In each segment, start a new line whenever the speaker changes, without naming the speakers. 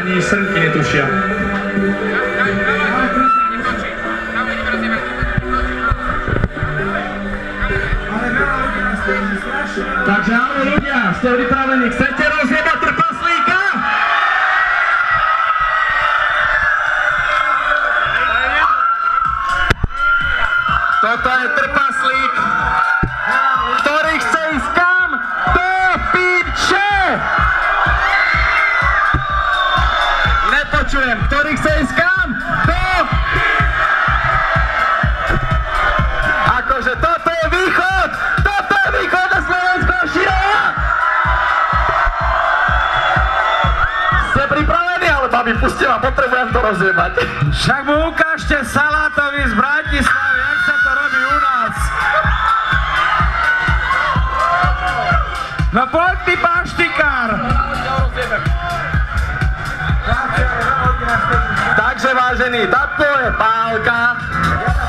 ani srnky netušia. Takže áno ľudia, ste pripravení? Chcete rozjebať trpaslíka? Toto je trpaslík, ktorý chce ísť kam? Do piče! Nepočujem, ktorý chce ísť kam? Do... Akože toto je východ! Toto je východ do Slovenského Širova! Ste pripravení? Ale babi, pusti ma, potrebujem to rozjebať.
Však mu ukážte salátový z Bratislavy, jak sa to robí u nás. No poď ty paštikár!
Takže vážení, táto je pálka,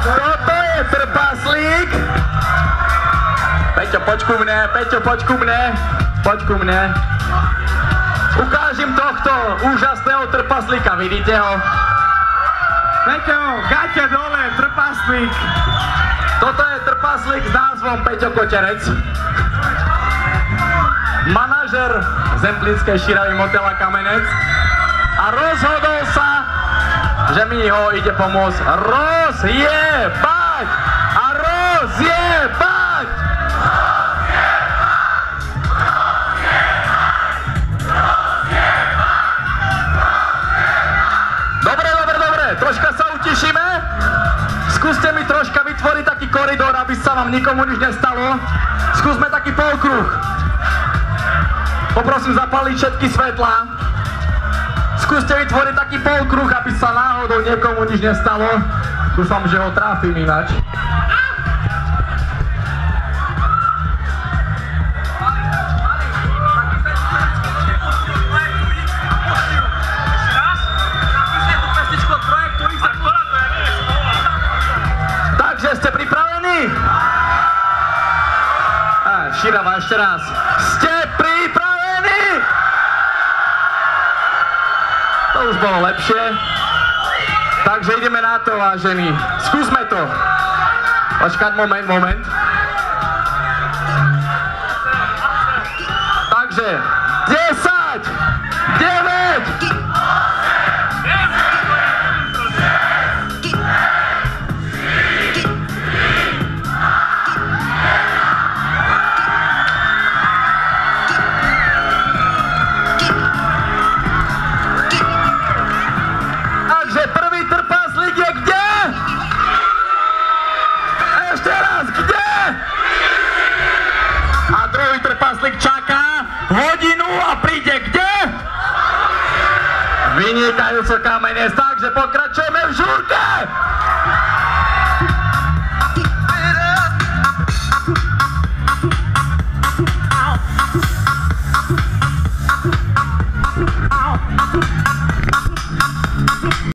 toto je trpaslík. Peťo, poď ku mne, Peťo, poď ku mne, poď ku mne. Ukážem tohto úžasného trpaslíka, vidíte ho?
Peťo, gaťa dole, trpaslík.
Toto je trpaslík s názvom Peťo Koterec. Manažer Zemplínskej Širavy Motela Kamenec. A rozhodol sa, že mi ho ide pomôcť rozjebať! A rozjebať! Dobre, troška sa utišíme. Skúste mi troška vytvoriť taký koridor, aby sa vám nikomu nič nestalo. Skúsme taký polkruh. Poprosím zapaliť všetky svetlá. Skúste vytvoriť taký polkruh, aby sa náhodou niekomu nič nestalo. Dúfam, že ho tráfim ináč. Takže ste pripravení? Širava, ešte raz. Ste pripravení? To už bolo lepšie. Takže ideme na to, vážení. Skúsme to. Počkať, moment. Takže 10, 9, trpaslík čaká hodinu a príde kde? Vynikajúco Kamenec, takže pokračujeme v žúrke!